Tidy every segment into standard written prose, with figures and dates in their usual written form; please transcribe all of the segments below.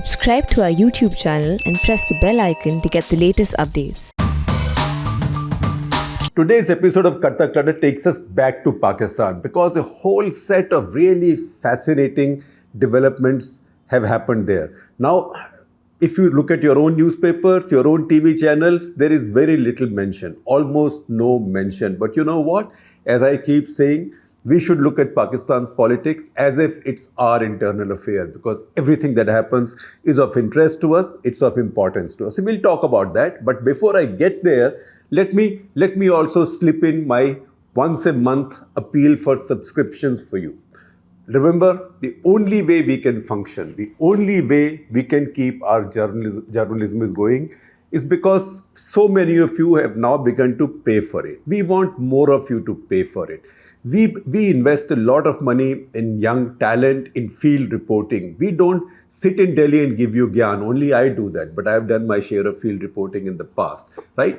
Subscribe to our YouTube channel and press the bell icon to get the latest updates. Today's episode of CutTheClutter takes us back to Pakistan because a whole set of really fascinating developments have happened there. Now, if you look at your own newspapers, your own TV channels, there is very little mention, almost no mention. But you know what? As I keep saying, we should look at Pakistan's politics as if it's our internal affair, because everything that happens is of interest to us, it's of importance to us. So we'll talk about that. But before I get there, let me also slip in my once a month appeal for subscriptions for you. Remember, the only way we can function, the only way we can keep our journalism is going is because so many of you have now begun to pay for it. We want more of you to pay for it. We invest a lot of money in young talent, in field reporting. We don't sit in Delhi and give you gyan. Only I do that, but I've done my share of field reporting in the past, right?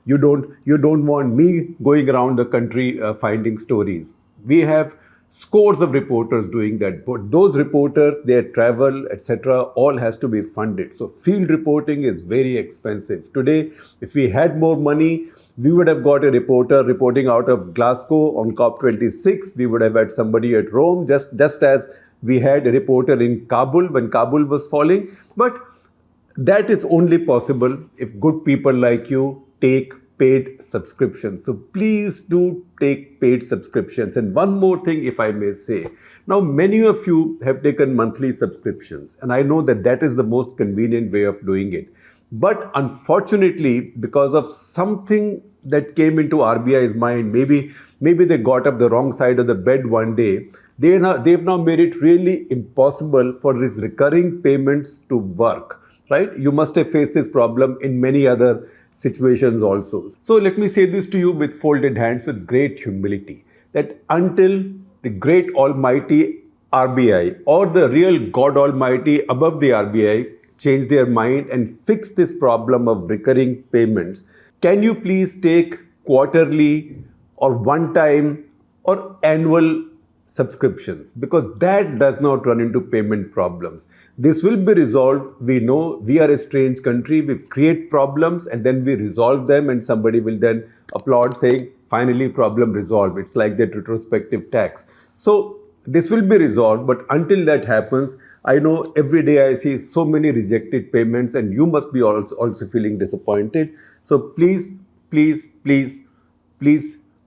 You don't want me going around the country finding stories. We have scores of reporters doing that, but those reporters, their travel, etc., all has to be funded. So field reporting is very expensive. Today, if we had more money, we would have got a reporter reporting out of Glasgow on COP26. We would have had somebody at Rome, just as we had a reporter in Kabul when Kabul was falling. But that is only possible if good people like you take paid subscriptions. So please do take paid subscriptions. And one more thing, if I may say, now many of you have taken monthly subscriptions, and I know that that is the most convenient way of doing it. But unfortunately, because of something that came into RBI's mind, maybe they got up the wrong side of the bed one day, they've now made it really impossible for these recurring payments to work, right? You must have faced this problem in many other situations also. So let me say this to you with folded hands, with great humility, that until the great almighty RBI or the real God Almighty above the RBI change their mind and fix this problem of recurring payments, can you please take quarterly or one-time or annual subscriptions, because that does not run into payment problems. This will be resolved. We know we are a strange country. We create problems and then we resolve them, and somebody will then applaud saying, finally problem resolved. It's like that retrospective tax. So this will be resolved, but until that happens, I know every day I see so many rejected payments, and you must be also feeling disappointed. So please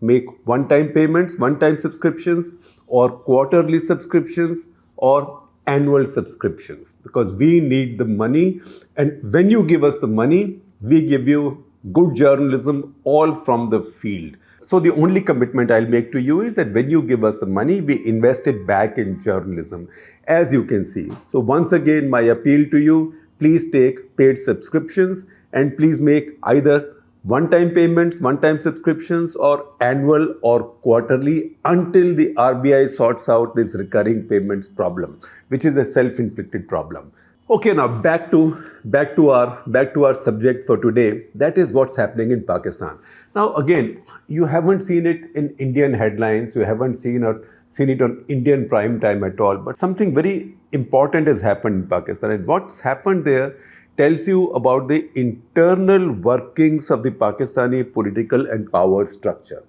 make one-time payments, one-time subscriptions, or quarterly subscriptions, or annual subscriptions, because we need the money. And when you give us the money, we give you good journalism all from the field. So the only commitment I'll make to you is that when you give us the money, we invest it back in journalism, as you can see. So once again, my appeal to you, please take paid subscriptions, and please make either one-time payments, one-time subscriptions, or annual or quarterly until the RBI sorts out this recurring payments problem, which is a self-inflicted problem. Okay, now back to our subject for today. That is what's happening in Pakistan. Now again, you haven't seen it in Indian headlines, you haven't seen it on Indian prime time at all, but something very important has happened in Pakistan, and what's happened there tells you about the internal workings of the Pakistani political and power structure.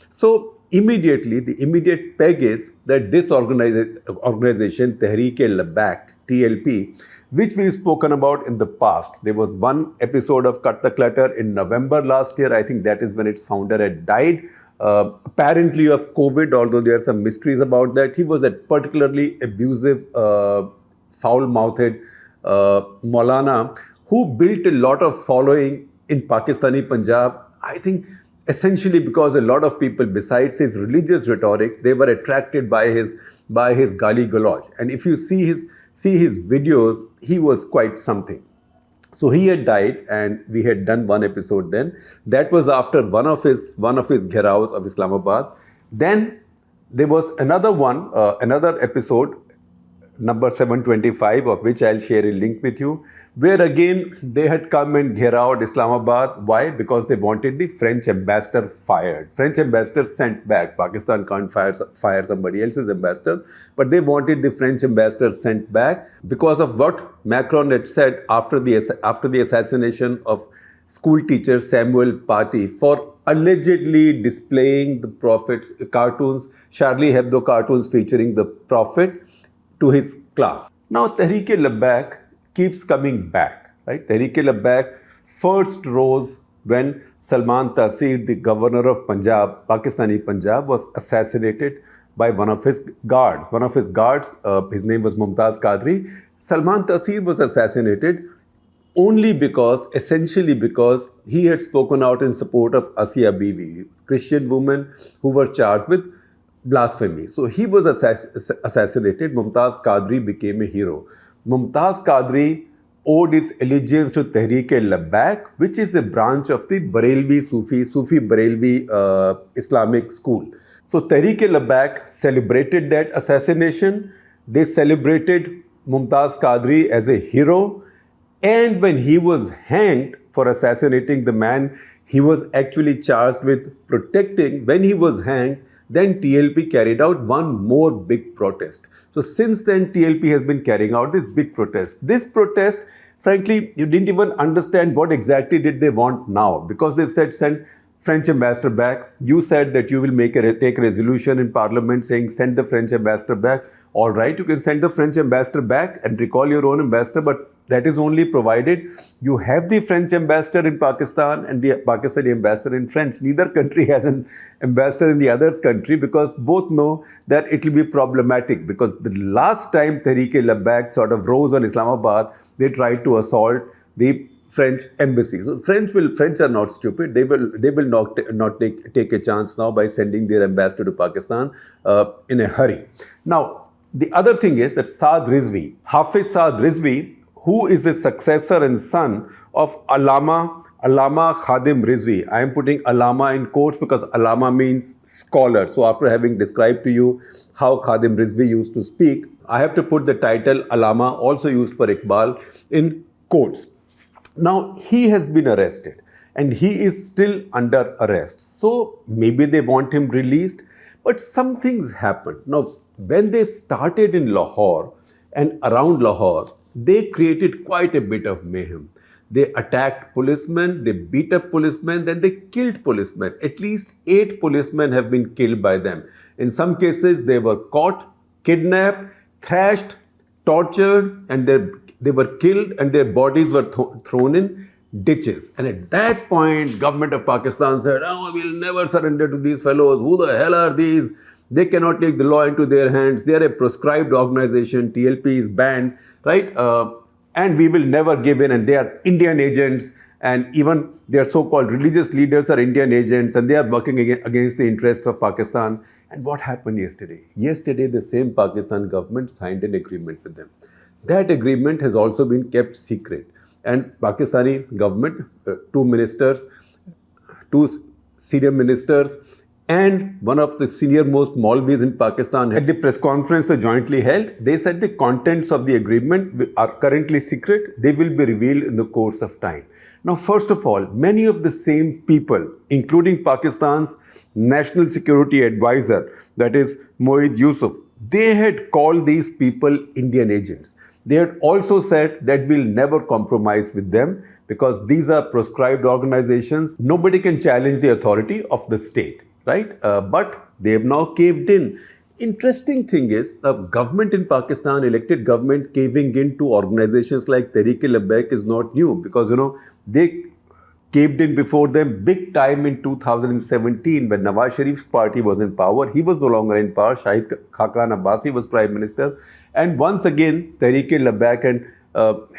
So the immediate peg is that this organization, Tehreek-e-Labbaik, TLP, which we've spoken about in the past. There was one episode of CutTheClutter in November last year. I think that is when its founder had died, apparently of COVID, although there are some mysteries about that. He was a particularly abusive, foul-mouthed Maulana who built a lot of following in Pakistani Punjab. I think essentially because a lot of people, besides his religious rhetoric, they were attracted by his gali galoj. And if you see his videos, he was quite something. So he had died, and we had done one episode then. That was after one of his gheraos of Islamabad. Then there was another episode number 725, of which I'll share a link with you, where again they had come and gherao Islamabad. Why? Because they wanted the French ambassador fired. French ambassador sent back. Pakistan can't fire somebody else's ambassador, but they wanted the French ambassador sent back because of what Macron had said after the assassination of school teacher Samuel Paty for allegedly displaying the Prophet's cartoons, Charlie Hebdo cartoons featuring the Prophet to his class. Now Tehreek-e-Labaik keeps coming back, right? Tehreek-e-Labaik first rose when Salman Taseer, the governor of Punjab, Pakistani Punjab, was assassinated by one of his guards. His name was Mumtaz Qadri. Salman Taseer was assassinated essentially because he had spoken out in support of Asiya Bibi, Christian woman who was charged with blasphemy. So he was assassinated. Mumtaz Qadri became a hero. Mumtaz Qadri owed his allegiance to Tehreek-e-Labaik, which is a branch of the Sufi Barelvi Islamic school. So Tehreek-e-Labaik celebrated that assassination. They celebrated Mumtaz Qadri as a hero. And when he was hanged for assassinating the man he was actually charged with protecting, when he was hanged, then TLP carried out one more big protest. So since then, TLP has been carrying out this big protest. This protest, frankly, you didn't even understand what exactly did they want now, because they said send French ambassador back. You said that you will take a resolution in parliament saying send the French ambassador back. All right, you can send the French ambassador back and recall your own ambassador, but that is only provided you have the French ambassador in Pakistan and the Pakistani ambassador in French. Neither country has an ambassador in the other's country, because both know that it will be problematic, because the last time Tehreek-e-Labaik sort of rose on Islamabad, they tried to assault the French embassy. So French are not stupid. They will not take a chance now by sending their ambassador to Pakistan in a hurry. Now, the other thing is that Hafiz Saad Rizvi, who is the successor and son of Allama Khadim Rizvi. I am putting Allama in quotes because Allama means scholar. So after having described to you how Khadim Rizvi used to speak, I have to put the title Allama, also used for Iqbal, in quotes. Now, he has been arrested and he is still under arrest. So maybe they want him released, but some things happened. Now, when they started in Lahore and around Lahore, they created quite a bit of mayhem. They attacked policemen, they beat up policemen, then they killed policemen. At least 8 policemen have been killed by them. In some cases, they were caught, kidnapped, thrashed, tortured, and they were killed and their bodies were thrown in ditches. And at that point, government of Pakistan said, "Oh, we'll never surrender to these fellows. Who the hell are these? They cannot take the law into their hands. They are a proscribed organization. TLP is banned, right? And we will never give in. And they are Indian agents. And even their so-called religious leaders are Indian agents. And they are working against the interests of Pakistan." And what happened yesterday? Yesterday, the same Pakistan government signed an agreement with them. That agreement has also been kept secret. And Pakistani government, 2 ministers, 2 senior ministers, and one of the senior most Maulvis in Pakistan, at the press conference they jointly held, they said the contents of the agreement are currently secret. They will be revealed in the course of time. Now, first of all, many of the same people, including Pakistan's National Security Advisor, that is Moeed Yusuf, they had called these people Indian agents. They had also said that we'll never compromise with them because these are proscribed organizations. Nobody can challenge the authority of the state, right? But they have now caved in. Interesting thing is, the government in Pakistan, elected government, caving in to organizations like Tehreek-e-Labaik is not new, because, they caved in before them big time in 2017 when Nawaz Sharif's party was in power. He was no longer in power. Shahid Khaqan Abbasi was prime minister. And once again, Tehreek-e-Labaik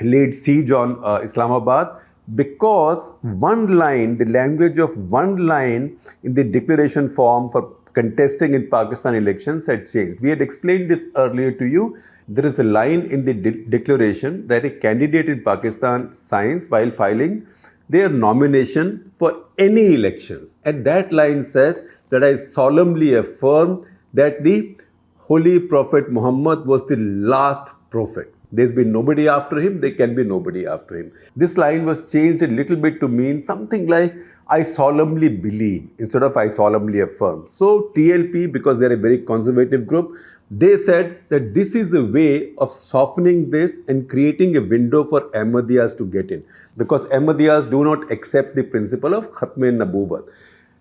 laid siege on Islamabad, because one line, the language of one line in the declaration form for contesting in Pakistan elections had changed. We had explained this earlier to you. There is a line in the declaration that a candidate in Pakistan signs while filing their nomination for any elections. And that line says that I solemnly affirm that the Holy Prophet Muhammad was the last prophet. There's been nobody after him, there can be nobody after him. This line was changed a little bit to mean something like, I solemnly believe, instead of I solemnly affirm. So TLP, because they're a very conservative group, they said that this is a way of softening this and creating a window for Ahmadiyyas to get in. Because Ahmadiyyas do not accept the principle of Khatm-e-Nabuwat.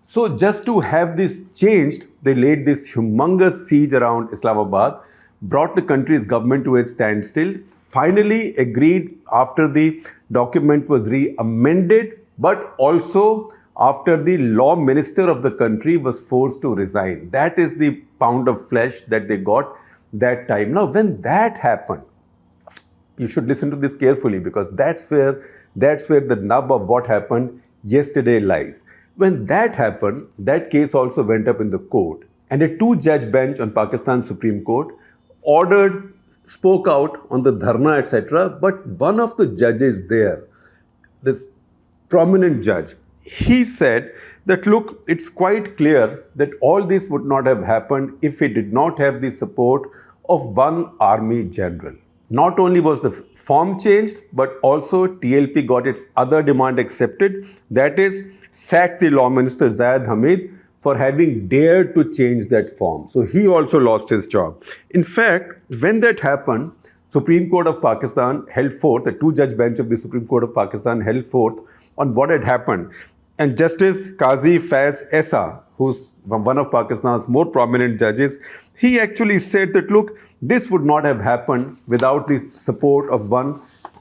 So just to have this changed, they laid this humongous siege around Islamabad, brought the country's government to a standstill, finally agreed after the document was re-amended, but also after the law minister of the country was forced to resign. That is the pound of flesh that they got that time. Now, when that happened, you should listen to this carefully, because that's where the nub of what happened yesterday lies. When that happened, that case also went up in the court, and a two-judge bench on Pakistan's Supreme Court spoke out on the dharna, etc. But one of the judges there, this prominent judge, he said that, look, it's quite clear that all this would not have happened if we did not have the support of one army general. Not only was the form changed, but also TLP got its other demand accepted, that is, sack the law minister Zayed Hamid for having dared to change that form. So he also lost his job. In fact, when that happened, Supreme Court of Pakistan held forth, the two-judge bench of the Supreme Court of Pakistan held forth on what had happened. And Justice Qazi Faiz Essa, who's one of Pakistan's more prominent judges, he actually said that, look, this would not have happened without the support of one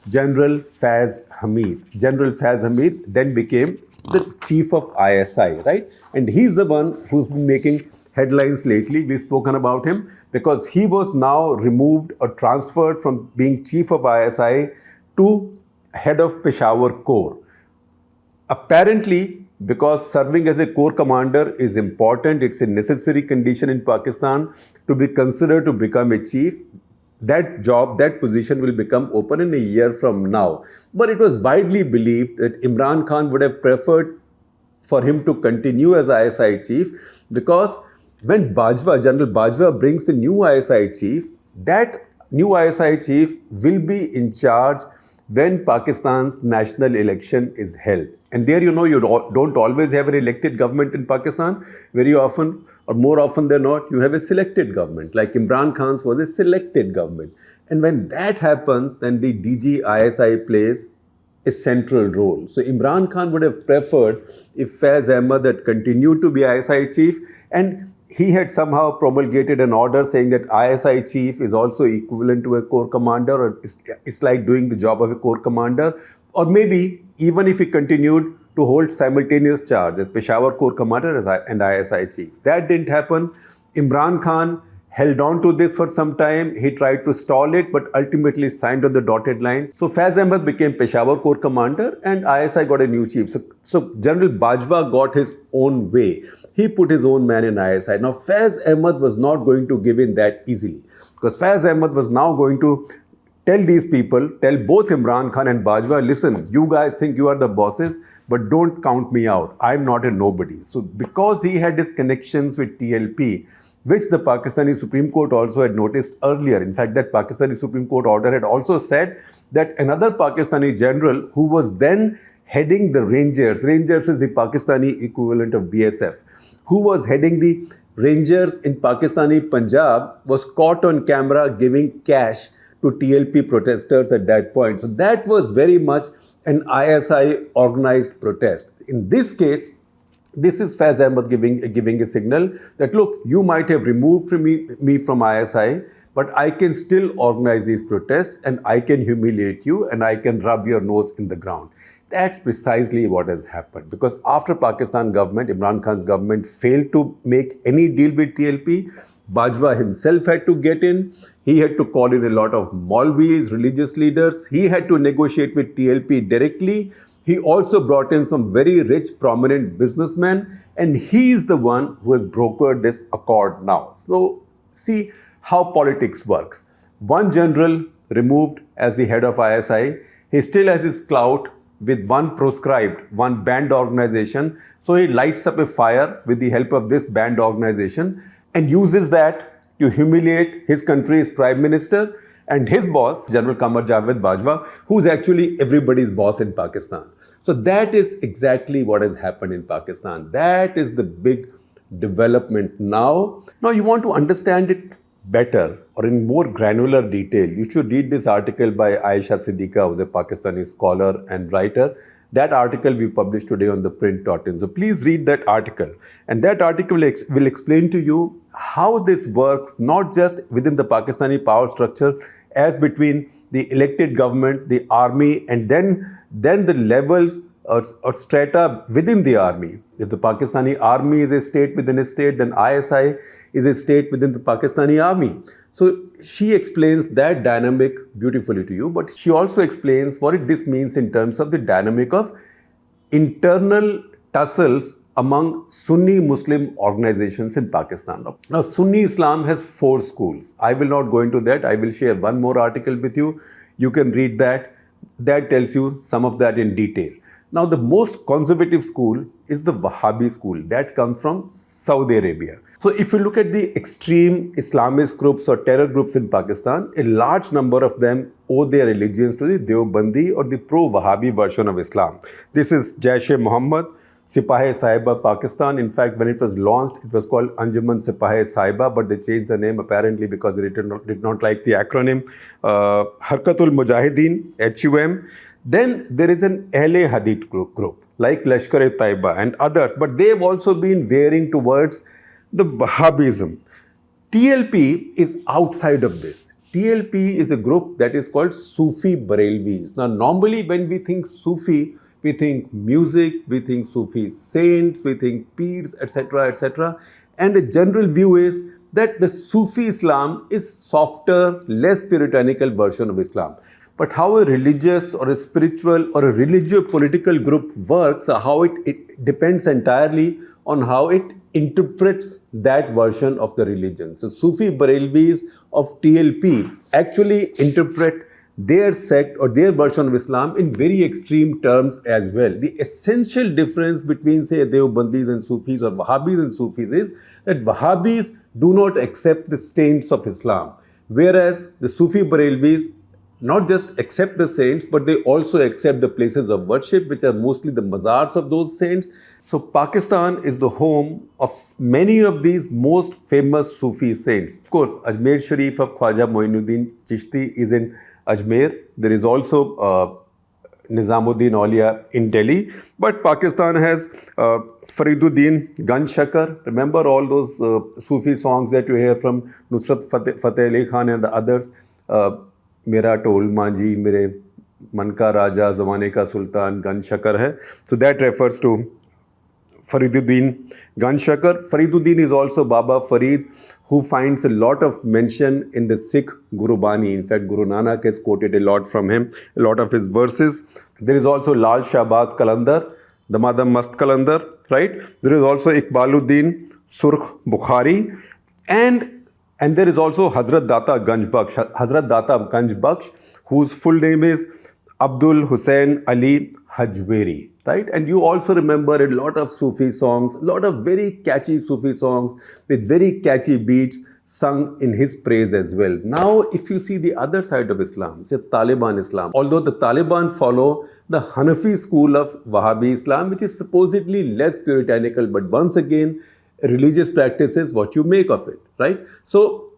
General Faiz Hamid. General Faiz Hamid then became the chief of ISI, right? And he's the one who's been making headlines lately. We've spoken about him because he was now removed or transferred from being chief of ISI to head of Peshawar Corps. Apparently, because serving as a corps commander is important, it's a necessary condition in Pakistan to be considered to become a chief. That job, that position will become open in a year from now. But it was widely believed that Imran Khan would have preferred for him to continue as ISI chief, because when General Bajwa brings the new ISI chief, that new ISI chief will be in charge when Pakistan's national election is held. And there, you don't always have an elected government in Pakistan. Very often, or more often than not, you have a selected government. Like Imran Khan's was a selected government. And when that happens, then the DG ISI plays a central role. So Imran Khan would have preferred if Faiz Ahmad had continued to be ISI chief, and he had somehow promulgated an order saying that ISI chief is also equivalent to a corps commander, or it's like doing the job of a corps commander. Or maybe even if he continued to hold simultaneous charge as Peshawar Corps Commander and ISI chief. That didn't happen. Imran Khan held on to this for some time. He tried to stall it, but ultimately signed on the dotted line. So Faiz Ahmad became Peshawar Corps Commander and ISI got a new chief. So General Bajwa got his own way. He put his own man in ISI. Now Faiz Ahmad was not going to give in that easily, because Faiz Ahmad was now going to tell both Imran Khan and Bajwa, listen, you guys think you are the bosses, but don't count me out. I'm not a nobody. So because he had his connections with TLP, which the Pakistani Supreme Court also had noticed earlier. In fact, that Pakistani Supreme Court order had also said that another Pakistani general who was then heading the Rangers is the Pakistani equivalent of BSF, who was heading the Rangers in Pakistani Punjab, was caught on camera giving cash to TLP protesters at that point. So that was very much an ISI organized protest. In this case, this is Faiz Ahmad giving a signal that, look, you might have removed me from ISI, but I can still organize these protests and I can humiliate you and I can rub your nose in the ground. That's precisely what has happened, because after Pakistan government, Imran Khan's government failed to make any deal with TLP, Bajwa himself had to get in. He had to call in a lot of Maulvis, religious leaders. He had to negotiate with TLP directly. He also brought in some very rich, prominent businessmen, and he is the one who has brokered this accord now. So see how politics works. One general removed as the head of ISI, he still has his clout with one banned organization. So he lights up a fire with the help of this banned organization and uses that to humiliate his country's prime minister and his boss, General Qamar Javed Bajwa, who's actually everybody's boss in Pakistan. So that is exactly what has happened in Pakistan. That is the big development now. Now you want to understand it better or in more granular detail, you should read this article by Aisha Siddiqa, who's a Pakistani scholar and writer. That article we published today on ThePrint.in. So please read that article. And that article will explain to you how this works, not just within the Pakistani power structure, as between the elected government, the army, and then the levels or strata within the army. If the Pakistani army is a state within a state, then ISI is a state within the Pakistani army. So she explains that dynamic beautifully to you, but she also explains what this means in terms of the dynamic of internal tussles among Sunni Muslim organizations in Pakistan. Now, Sunni Islam has 4 schools. I will not go into that. I will share one more article with you. You can read that. That tells you some of that in detail. Now, the most conservative school is the Wahhabi school. That comes from Saudi Arabia. So, if you look at the extreme Islamist groups or terror groups in Pakistan, a large number of them owe their allegiance to the Deobandi or the pro-Wahhabi version of Islam. This is Jaish-e-Mohammed, Sipah-e-Saiba, Pakistan. In fact, when it was launched, it was called Anjuman Sipah-e-Saiba, but they changed the name apparently because they did not like the acronym. Harkatul Mujahideen, HUM. Then there is an Ahle Hadith group like Lashkar-e-Taiba and others, but they've also been veering towards the Wahhabism. TLP is outside of this. TLP is a group that is called Sufi Barelvis. Now, normally when we think Sufi, we think music, we think Sufi saints, we think peers, etc., etc. And the general view is that the Sufi Islam is softer, less puritanical version of Islam. But how a religious or a spiritual or a religio-political group works, how it depends entirely on how it interprets that version of the religion. So Sufi Barelvis of TLP actually interpret their sect or their version of Islam in very extreme terms as well. The essential difference between, say, Deobandis and Sufis or Wahhabis and Sufis is that Wahhabis do not accept the saints of Islam, whereas the Sufi Barelvis not just accept the saints, but they also accept the places of worship, which are mostly the mazars of those saints. So Pakistan is the home of many of these most famous Sufi saints. Of course, Ajmer Sharif of Khwaja Moinuddin Chishti is in Ajmer. There is also Nizamuddin Aulia in Delhi. But Pakistan has Fariduddin Ganj-Shakar. Remember all those Sufi songs that you hear from Nusrat Fateh Ali Khan and the others. मेरा toll Manjhi मेरे मन का राजा ज़माने का सुल्तान गंज शकर है. So that refers to Fariduddin Ganj-Shakar. Fariduddin is also Baba Farid, who finds a lot of mention in the Sikh Gurubani. In fact, Guru Nanak has quoted a lot from him, a lot of his verses. There is also Lal Shahbaz Qalandar, the Mother Mast Qalandar, right? There is also Iqbaluddin Surkh Bukhari, and there is also Hazrat Data Ganj Baksh, whose full name is Abdul Hussain Ali Hajweri, right? And you also remember a lot of Sufi songs, a lot of very catchy Sufi songs with very catchy beats sung in his praise as well. Now, if you see the other side of Islam, say Taliban Islam, although the Taliban follow the Hanafi school of Wahhabi Islam, which is supposedly less puritanical, but once again, religious practice is what you make of it, right? So,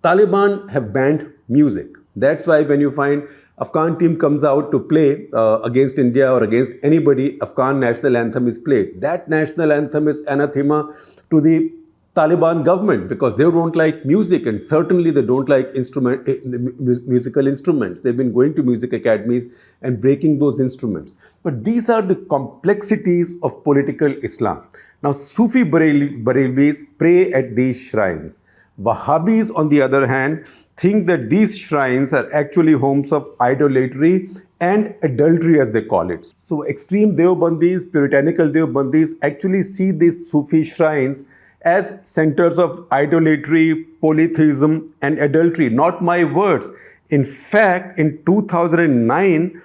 Taliban have banned music. That's why when you find Afghan team comes out to play against India or against anybody, Afghan national anthem is played. That national anthem is anathema to the Taliban government because they don't like music and certainly they don't like musical instruments. They've been going to music academies and breaking those instruments. But these are the complexities of political Islam. Now, Sufi Barelvis pray at these shrines. Wahhabis, on the other hand, think that these shrines are actually homes of idolatry and adultery, as they call it. So, extreme Deobandis, puritanical Deobandis actually see these Sufi shrines as centers of idolatry, polytheism, and adultery. Not my words. In fact, in 2009,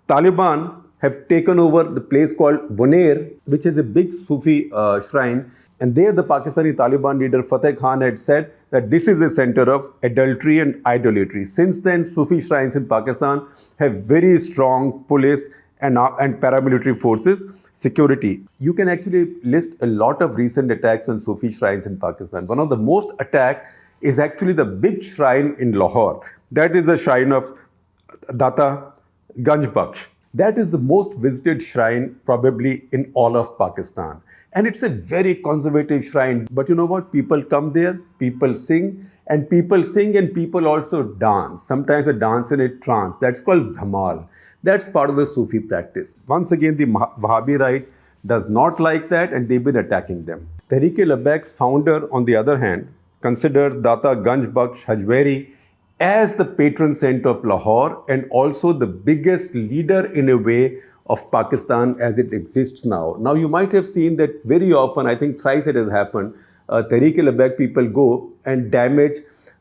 Taliban have taken over the place called Bonaire, which is a big Sufi shrine. And there the Pakistani Taliban leader Fateh Khan had said that this is a center of adultery and idolatry. Since then, Sufi shrines in Pakistan have very strong police and paramilitary forces security. You can actually list a lot of recent attacks on Sufi shrines in Pakistan. One of the most attacked is actually the big shrine in Lahore. That is the shrine of Data Ganj Baksh. That is the most visited shrine probably in all of Pakistan. And it's a very conservative shrine. But you know what? People come there, people sing, and people also dance. Sometimes they dance in a trance. That's called dhamal. That's part of the Sufi practice. Once again, the Wahhabi right does not like that, and they've been attacking them. Tehreek-e-Labaik's founder, on the other hand, considers Data Ganj Baksh Hajweri as the patron saint of Lahore and also the biggest leader in a way of Pakistan as it exists now. Now you might have seen that very often, I think thrice it has happened, Tehreek-e-Labaik people go and damage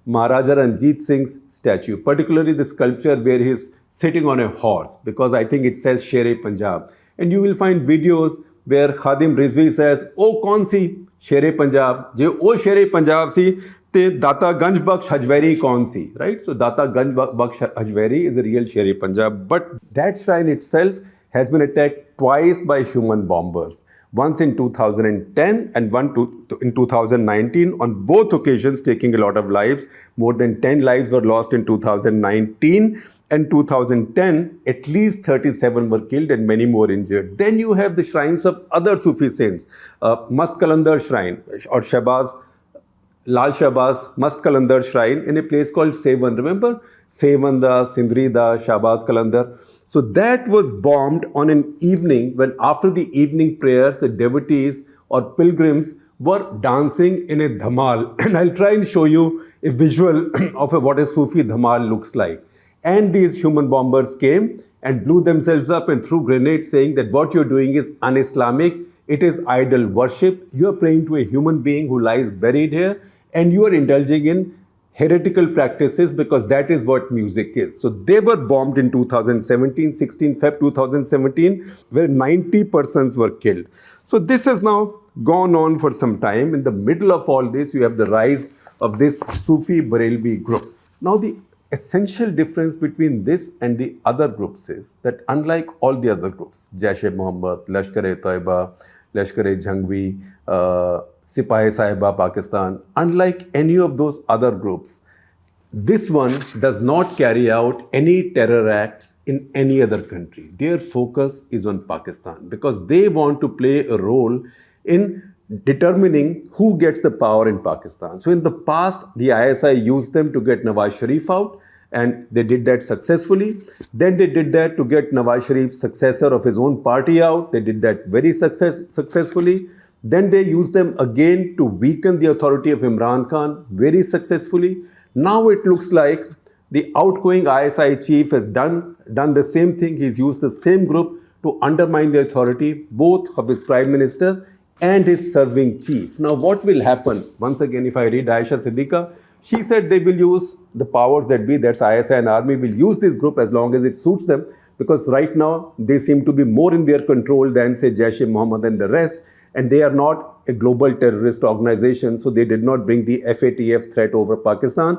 Maharaja Ranjit Singh's statue, particularly the sculpture where he's sitting on a horse, because I think it says Sher-e-Punjab. And you will find videos where Khadim Rizvi says, "Oh, kaun si Sher-e-Punjab? Je oh Sher-e-Punjab si, te Data Ganj Baksh Hajweri kaun si?" Right? So Data Ganj Baksh Hajweri is a real Sher-e-Punjab. But that shrine itself has been attacked twice by human bombers. Once in 2010 and in 2019, on both occasions taking a lot of lives. More than 10 lives were lost in 2019 and 2010. At least 37 were killed and many more injured. Then you have the shrines of other Sufi saints. Mast Kalandar Shrine or Shahbaz, Lal Shahbaz Mast Kalandar Shrine in a place called Sevan. Remember? Sevanda, Sindrida, Shahbaz Kalandar. So that was bombed on an evening when after the evening prayers, the devotees or pilgrims were dancing in a dhamal. And I'll try and show you a visual of what a Sufi dhamal looks like. And these human bombers came and blew themselves up and threw grenades saying that what you're doing is un-Islamic, it is idol worship, you're praying to a human being who lies buried here, and you are indulging in heretical practices because that is what music is. So they were bombed in 2017, 16 Feb 2017, where 90 persons were killed. So this has now gone on for some time. In the middle of all this, you have the rise of this Sufi Barelvi group. Now the essential difference between this and the other groups is that unlike all the other groups, Jaish-e-Mohammed, Lashkar-e-Toiba, Lashkar-e-Jhangvi, Sipahi-Sahiba Pakistan, unlike any of those other groups, this one does not carry out any terror acts in any other country. Their focus is on Pakistan because they want to play a role in determining who gets the power in Pakistan. So in the past, the ISI used them to get Nawaz Sharif out, and they did that successfully. Then they did that to get Nawaz Sharif's successor of his own party out. They did that very successfully. Then they used them again to weaken the authority of Imran Khan very successfully. Now it looks like the outgoing ISI chief has done the same thing. He's used the same group to undermine the authority both of his prime minister and his serving chief. Now what will happen? Once again, if I read Aisha Siddiqa, she said they will use the powers that be, that's ISI and army, will use this group as long as it suits them, because right now they seem to be more in their control than say Jaish-e-Mohammed and the rest, and they are not a global terrorist organization, so they did not bring the FATF threat over Pakistan.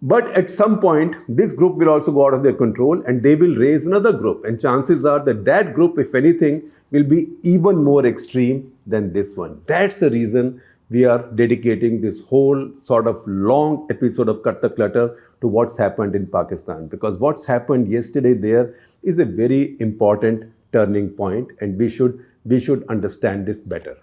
But at some point, this group will also go out of their control and they will raise another group. And chances are that that group, if anything, will be even more extreme than this one. That's the reason we are dedicating this whole sort of long episode of Cut the Clutter to what's happened in Pakistan. Because what's happened yesterday there is a very important turning point, and we should understand this better.